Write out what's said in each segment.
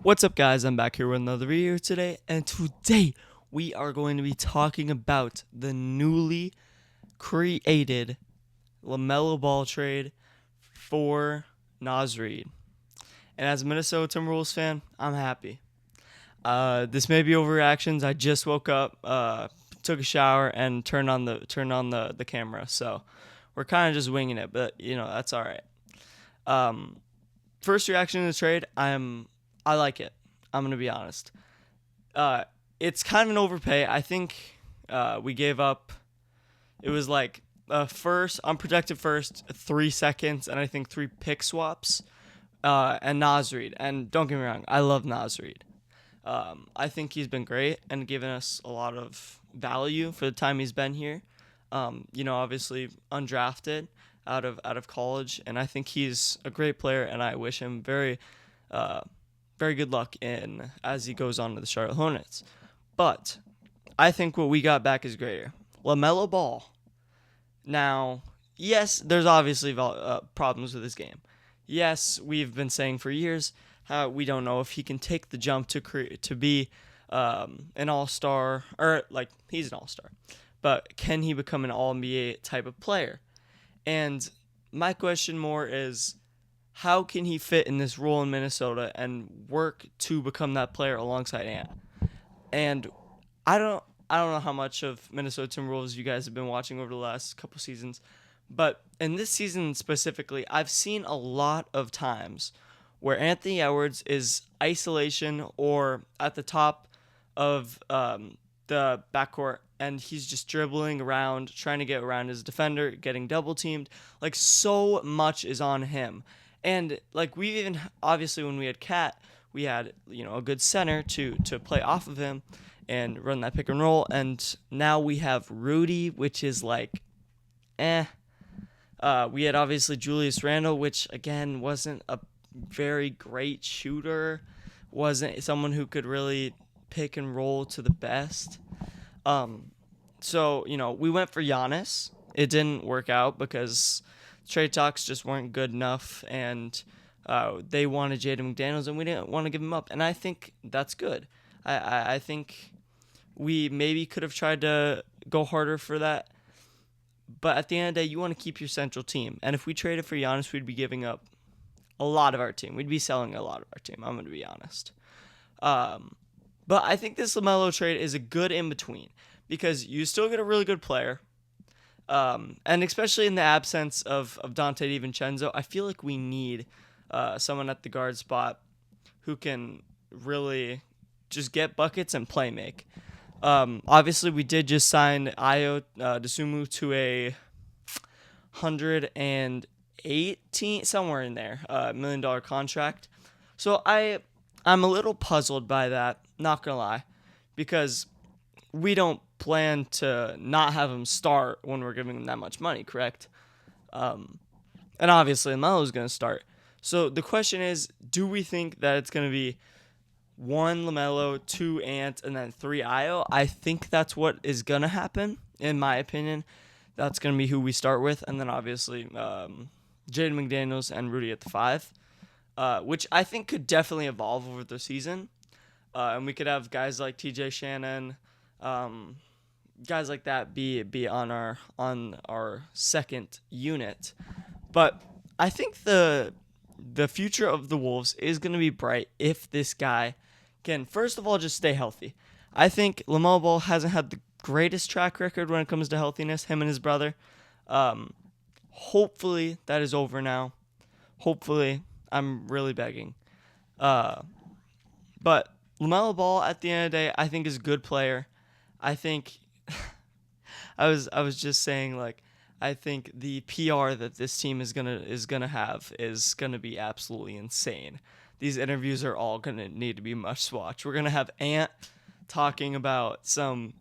What's up, guys? I'm back here with another video today, and today we are going to be talking about the newly created Lamelo Ball trade for Naz Reid. And as a Minnesota Timberwolves fan, I'm happy. This may be overreactions. I just woke up, took a shower, and turned on the camera. So we're kind of just winging it, but that's all right. Um, First reaction to the trade, I like it. I'm gonna be honest. Uh, it's kind of an overpay. I think we gave up. It was like first unprotected first, 3 seconds, and I think three pick swaps. And Naz Reid. And don't get me wrong, I love Naz Reid. I think he's been great and given us a lot of value for the time he's been here. Obviously undrafted out of college, and I think he's a great player, and I wish him uh, very good luck in as he goes on to the Charlotte Hornets. But I think what we got back is greater. Lamelo Ball. Now, yes, there's obviously problems with his game. Yes, we've been saying for years how we don't know if he can take the jump to be an all-star, or like he's an all-star, but can he become an all-NBA type of player? And my question more is, how can he fit in this role in Minnesota and work to become that player alongside Ant? And I don't I don't know how much of Minnesota Timberwolves you guys have been watching over the last couple seasons, but in this season specifically, I've seen a lot of times where Anthony Edwards is isolation or at the top of the backcourt, and he's just dribbling around, trying to get around his defender, getting double teamed. Like, so much is on him. And like, we even obviously when we had Cat, we had a good center to play off of him and run that pick and roll. And now we have Rudy, which is like, eh. We had obviously Julius Randle, which again wasn't a very great shooter, wasn't someone who could really pick and roll to the best. So we went for Giannis. It didn't work out because trade talks just weren't good enough, and they wanted Jaden McDaniels, and we didn't want to give him up. And I think that's good. I think we maybe could have tried to go harder for that. But at the end of the day, you want to keep your central team. And if we traded for Giannis, we'd be giving up a lot of our team. We'd be selling a lot of our team. I'm going to be honest. But I think this LaMelo trade is a good in between because you still get a really good player. And especially in the absence of Dante DiVincenzo, I feel like we need someone at the guard spot who can really just get buckets and play make. Obviously, we did just sign Ayo Dosunmu to a 118 somewhere in there $1 million contract. So I'm a little puzzled by that. Not gonna lie, because we don't plan to not have him start when we're giving him that much money, correct? And obviously, Melo's gonna start. So the question is, do we think that it's gonna be one Lamelo, two Ant, and then three Ayo? I think that's what is gonna happen, in my opinion. That's gonna be who we start with, and then obviously Jaden McDaniels and Rudy at the five, which I think could definitely evolve over the season. And we could have guys like T.J. Shannon, guys like that be on our second unit. But I think the future of the Wolves is gonna be bright if this guy can, first of all, just stay healthy. I think Lamelo Ball hasn't had the greatest track record when it comes to healthiness, him and his brother. Hopefully that is over now. Hopefully, I'm really begging. But Lamelo Ball, at the end of the day, I think is a good player. I think I was just saying, like, I think the PR that this team is gonna have is gonna be absolutely insane. These interviews are all gonna need to be must watch. We're gonna have Ant talking about some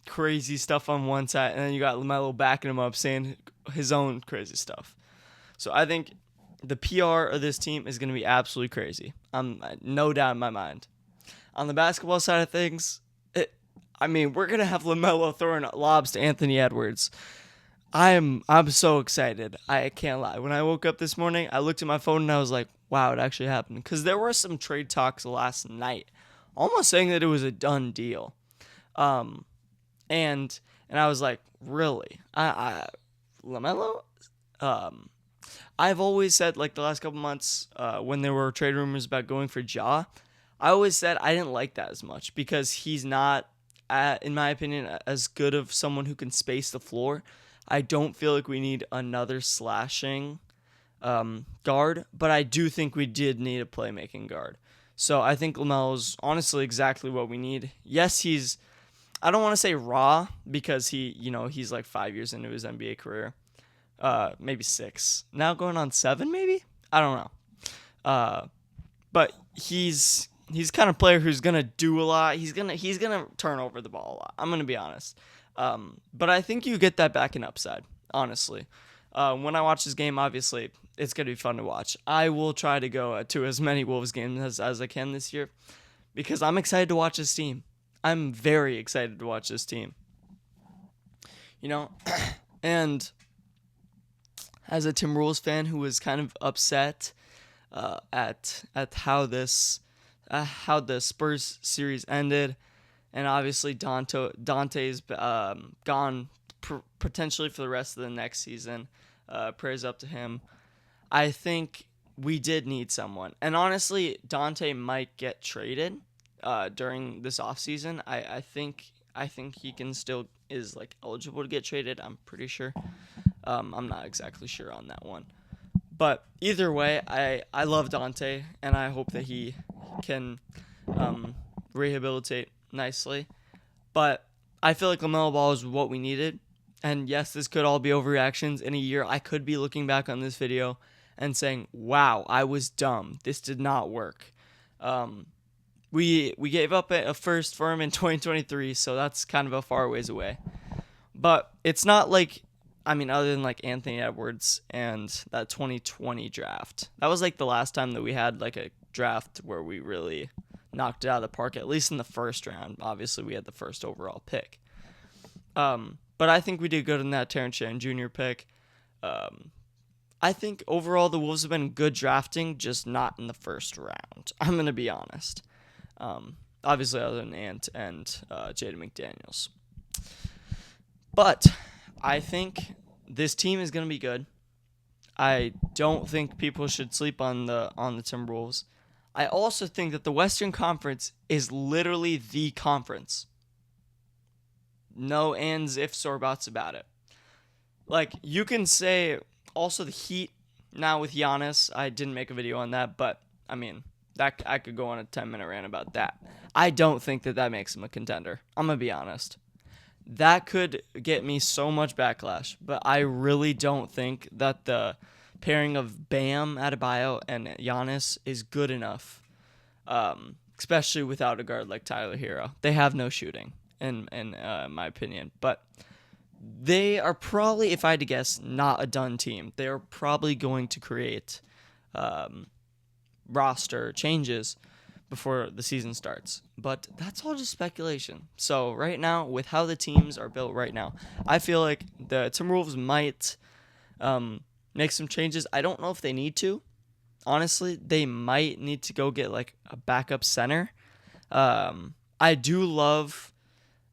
crazy stuff on one side, and then you got LaMelo backing him up saying his own crazy stuff. So I think the PR of this team is gonna be absolutely crazy. No doubt in my mind. On the basketball side of things, we're gonna have LaMelo throwing lobs to Anthony Edwards. I'm so excited. I can't lie. When I woke up this morning, I looked at my phone and I was like, wow, it actually happened. Because there were some trade talks last night, almost saying that it was a done deal. Um, and I was like, really? Lamelo? Um, I've always said, like, the last couple months, when there were trade rumors about going for Ja, I always said I didn't like that as much because he's not, in my opinion, as good of someone who can space the floor. I don't feel like we need another slashing guard, but I do think we did need a playmaking guard. So I think Lamelo's honestly exactly what we need. Yes, I don't want to say raw because he's like 5 years into his NBA career. Maybe 6. Now going on 7, maybe? I don't know. But he's kind of player who's gonna do a lot. He's gonna turn over the ball a lot. I'm gonna be honest. But I think you get that back in upside, honestly. When I watch this game, obviously, it's going to be fun to watch. I will try to go to as many Wolves games as I can this year because I'm excited to watch this team. I'm very excited to watch this team. You know, and as a Timberwolves fan who was kind of upset at how the Spurs series ended, and obviously Dante's gone potentially for the rest of the next season. Prayers up to him. I think we did need someone, and honestly, Dante might get traded during this offseason. I think he can still is like eligible to get traded. I'm pretty sure. I'm not exactly sure on that one. But either way, I love Dante, and I hope that he can rehabilitate nicely. But I feel like LaMelo Ball is what we needed. And yes, this could all be overreactions. In a year, I could be looking back on this video and saying, wow, I was dumb. This did not work. We gave up a first for him in 2023, so that's kind of a far ways away. But it's not like, other than like Anthony Edwards and that 2020 draft. That was like the last time that we had like a draft where we really knocked it out of the park, at least in the first round. Obviously, we had the first overall pick. But I think we did good in that Terrence Shannon Jr. pick. I think overall the Wolves have been good drafting, just not in the first round. I'm going to be honest. Obviously, other than Ant and Jaden McDaniels. But I think this team is going to be good. I don't think people should sleep on the Timberwolves. I also think that the Western Conference is literally the conference. No ands, ifs, or buts about it. Like, you can say also the Heat now with Giannis. I didn't make a video on that, but, that I could go on a 10-minute rant about that. I don't think that makes him a contender. I'm going to be honest. That could get me so much backlash, but I really don't think that the pairing of Bam Adebayo and Giannis is good enough, especially without a guard like Tyler Hero. They have no shooting, in my opinion. But they are probably, if I had to guess, not a done team. They are probably going to create roster changes before the season starts. But that's all just speculation. So right now, with how the teams are built right now, I feel like the Timberwolves might make some changes. I don't know if they need to. Honestly, they might need to go get like a backup center. I do love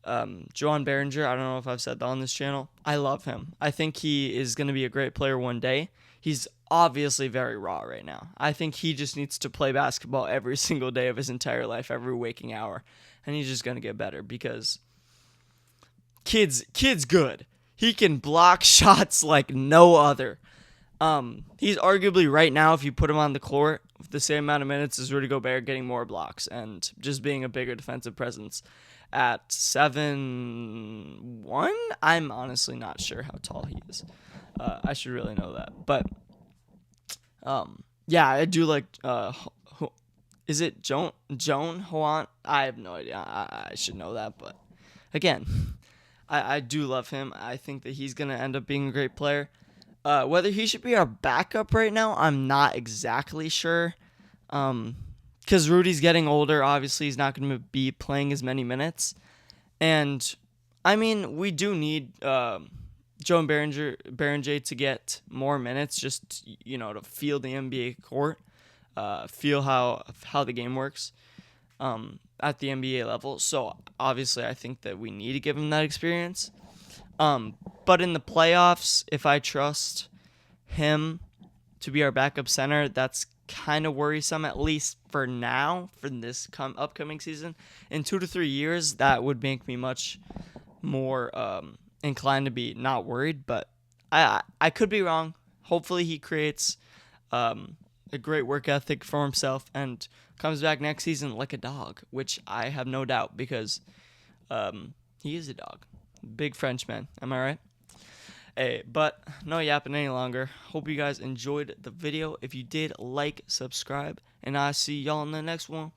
Joan Behringer. I don't know if I've said that on this channel. I love him. I think he is going to be a great player one day. He's obviously very raw right now. I think he just needs to play basketball every single day of his entire life, every waking hour, and he's just going to get better because kid's good. He can block shots like no other. He's arguably right now, if you put him on the court with the same amount of minutes as Rudy Gobert, getting more blocks and just being a bigger defensive presence. At 7'1", I'm honestly not sure how tall he is. I should really know that. But, yeah, I do like, is it Joan Hoant? I have no idea. I should know that. But, again, I do love him. I think that he's going to end up being a great player. Whether he should be our backup right now, I'm not exactly sure. Because Rudy's getting older. Obviously, he's not going to be playing as many minutes. And, we do need Joan Behringer to get more minutes just, to feel the NBA court. feel how the game works at the NBA level. So obviously, I think that we need to give him that experience. But in the playoffs, if I trust him to be our backup center, that's kind of worrisome, at least for now, for this upcoming season. In 2 to 3 years, that would make me much more inclined to be not worried, but I could be wrong. Hopefully, he creates a great work ethic for himself and comes back next season like a dog, which I have no doubt because he is a dog. Big Frenchman. Am I right? Hey, but no yapping any longer. Hope you guys enjoyed the video. If you did, like, subscribe, and I'll see y'all in the next one.